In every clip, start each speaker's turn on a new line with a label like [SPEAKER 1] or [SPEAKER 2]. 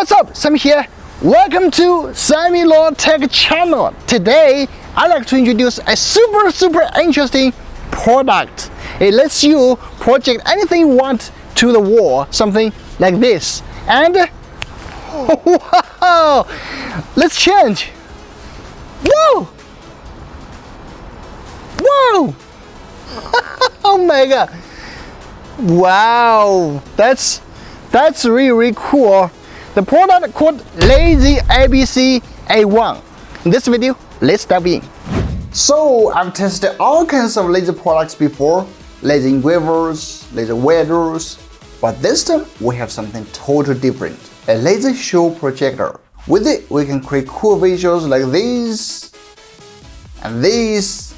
[SPEAKER 1] What's up, Sam here. Welcome to Sammy Law Tech channel. Today, I'd like to introduce a super interesting product. It lets you project anything you want to the wall, something like this. And wow, let's change. Whoa! Whoa! Oh my god! Wow, that's really cool. The product called Lazy ABC A1. In this video, let's dive in. So I've tested all kinds of laser products before, laser engravers, laser welders, but this time we have something totally different. A laser show projector. With it, we can create cool visuals like this and this,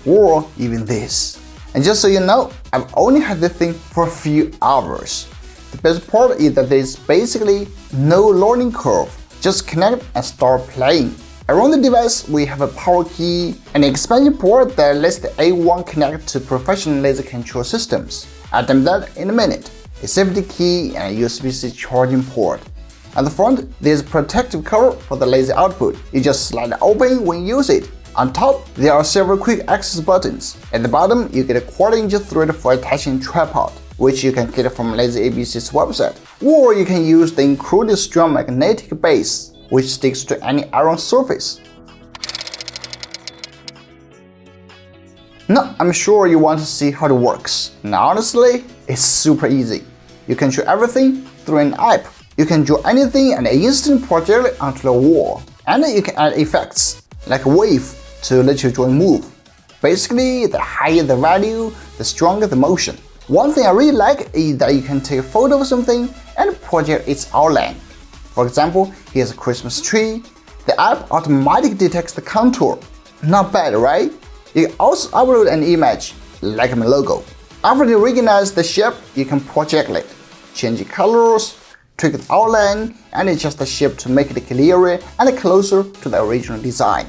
[SPEAKER 1] or even this. And just so you know, I've only had this thing for a few hours. The best part is that there's basically no learning curve. Just connect and start playing. Around the device, we have a power key, an expansion port that lets the A1 connect to professional laser control systems. I'll dump that in a minute. A safety key and a USB-C charging port. At the front, there's a protective cover for the laser output. You just slide it open when you use it. On top, there are several quick access buttons. At the bottom, you get a 1/4-inch thread for attaching tripod, which you can get from Laser ABC's website. Or you can use the included strong magnetic base, which sticks to any iron surface. Now, I'm sure you want to see how it works. And honestly, it's super easy. You can show everything through an app. You can draw anything and instantly project it onto the wall. And you can add effects, like a wave, to let your drawing move. Basically, the higher the value, the stronger the motion. One thing I really like is that you can take a photo of something and project its outline. For example, here's a Christmas tree. The app automatically detects the contour. Not bad, right? You can also upload an image, like my logo. After you recognize the shape, you can project it, change the colors, tweak the outline, and adjust the shape to make it clearer and closer to the original design.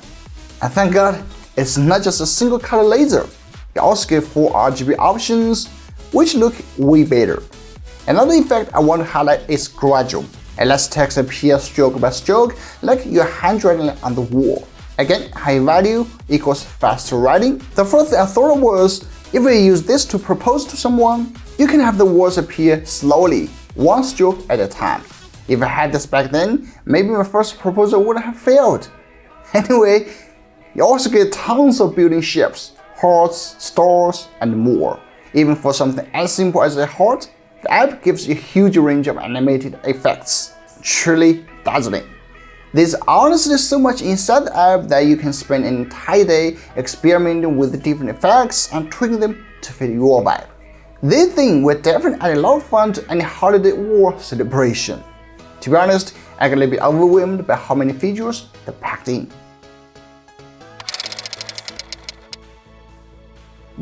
[SPEAKER 1] And thank God, it's not just a single color laser. You also get 4 RGB options, which look way better. Another effect I want to highlight is gradual. It lets text appear stroke by stroke, like you're handwriting on the wall. Again, high value equals faster writing. The first thing I thought was, if you use this to propose to someone, you can have the words appear slowly, 1 stroke at a time. If I had this back then, maybe my first proposal would have failed. Anyway, you also get tons of building shapes, hearts, stars, and more. Even for something as simple as a heart, the app gives you a huge range of animated effects. Truly dazzling. There's honestly so much inside the app that you can spend an entire day experimenting with the different effects and tweaking them to fit your vibe. This thing will definitely add a lot of fun to any holiday or celebration. To be honest, I get a little bit overwhelmed by how many features they're packed in.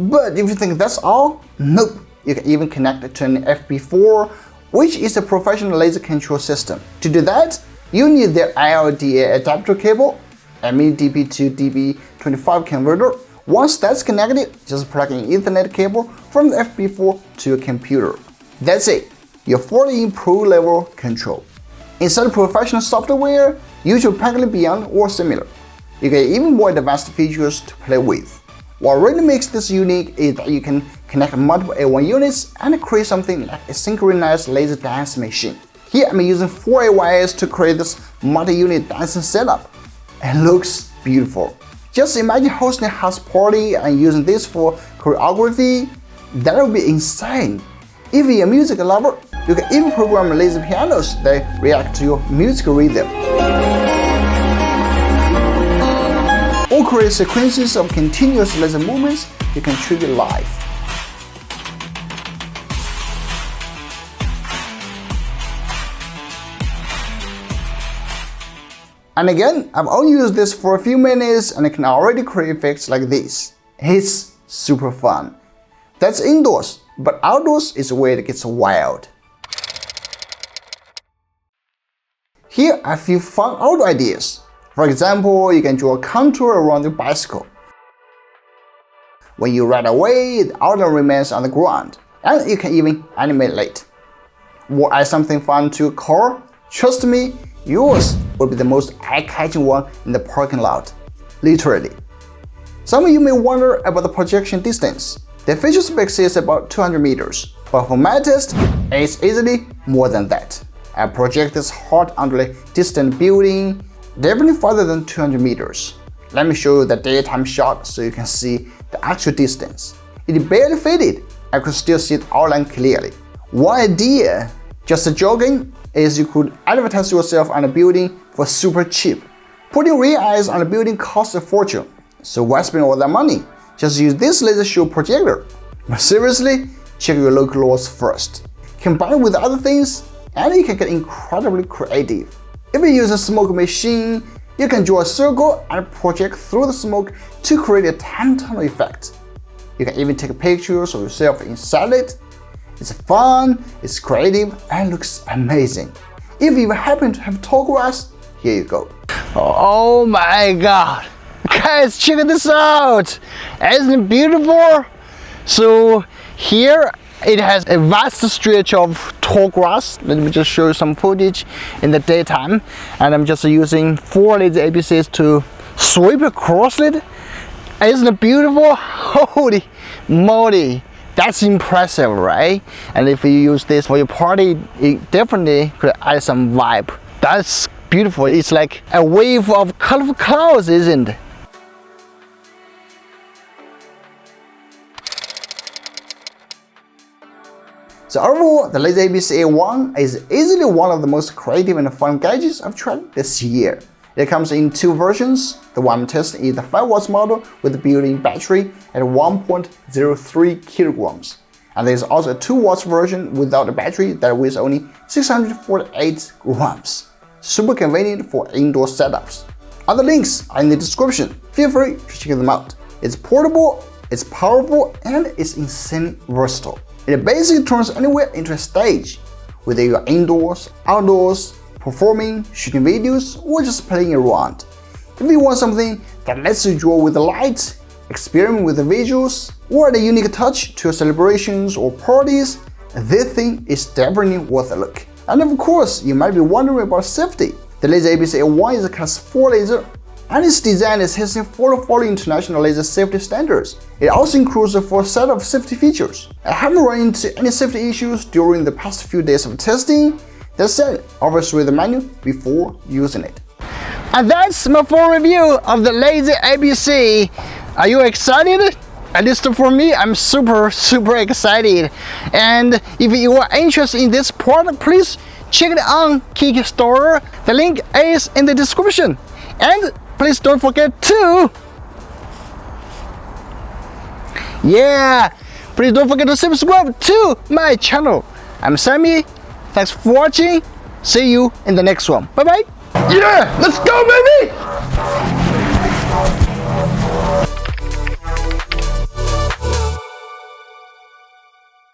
[SPEAKER 1] But if you think that's all, nope. You can even connect it to an FB4, which is a professional laser control system. To do that, you need the LDA adapter cable, a mini DP to DB25 converter. Once that's connected, just plug in Ethernet cable from the FB4 to your computer. That's it, you're fully in pro level control. Inside professional software, use your Packling Beyond or similar. You get even more advanced features to play with. What really makes this unique is that you can connect multiple A1 units and create something like a synchronized laser dance machine. Here I'm using 4 AYs to create this multi-unit dancing setup. It looks beautiful. Just imagine hosting a house party and using this for choreography. That would be insane. If you're a music lover, you can even program laser pianos that react to your musical rhythm. Or create sequences of continuous laser movements you can trigger live. And again, I've only used this for a few minutes and I can already create effects like this. It's super fun. That's indoors, but outdoors is where it gets wild. Here are a few fun outdoor ideas. For example, you can draw a contour around your bicycle. When you ride away, the outline remains on the ground, and you can even animate it. or add something fun to your car, trust me, yours will be the most eye-catching one in the parking lot. Literally. Some of you may wonder about the projection distance. The official spec says about 200 meters, but for my test, it's easily more than that. I project this hot under a distant building, definitely farther than 200 meters. Let me show you the daytime shot so you can see the actual distance. It barely faded. I could still see the outline clearly. One idea, just joking, is you could advertise yourself on a building for super cheap. Putting real eyes on a building costs a fortune, so why spend all that money? Just use this laser show projector. But seriously, check your local laws first. Combine it with other things, and you can get incredibly creative. If you use a smoke machine, you can draw a circle and project through the smoke to create a 10-tunnel effect. You can even take pictures of yourself inside it. It's fun, it's creative, and looks amazing. If you happen to have tall grass, here you go.
[SPEAKER 2] Oh my god! Guys, check this out! Isn't it beautiful? So here it has a vast stretch of tall grass. Let me just show you some footage in the daytime. And I'm just using 4 laser ABCs to sweep across it. Isn't it beautiful? Holy moly! That's impressive, right? And if you use this for your party, it definitely could add some vibe. That's beautiful. It's like a wave of colorful clouds, isn't it?
[SPEAKER 1] So overall, the Laser ABC A1 is easily one of the most creative and fun gadgets I've tried this year. It comes in 2 versions. The one I'm testing is the 5 watts model with the built-in battery at 1.03 kilograms. And there's also a 2 watts version without a battery that weighs only 648 grams. Super convenient for indoor setups. Other links are in the description. Feel free to check them out. It's portable, it's powerful, and it's insanely versatile. It basically turns anywhere into a stage, whether you're indoors, outdoors, performing, shooting videos, or just playing around. If you want something that lets you draw with the light, experiment with the visuals, or add a unique touch to your celebrations or parties, this thing is definitely worth a look. And of course, you might be wondering about safety. The Laser ABC A1 is a class 4 laser, and its design is testing for the following international laser safety standards. It also includes a full set of safety features. I haven't run into any safety issues during the past few days of testing. That said, always read the manual before using it.
[SPEAKER 2] And that's my full review of the Laser ABC. Are you excited? At least for me, I'm super excited. And if you are interested in this product, please check it on Kickstarter. The link is in the description. And please don't forget to, please don't forget to subscribe to my channel. I'm Sammy. Thanks for watching. See you in the next one. Bye bye.
[SPEAKER 1] Yeah, let's go, baby!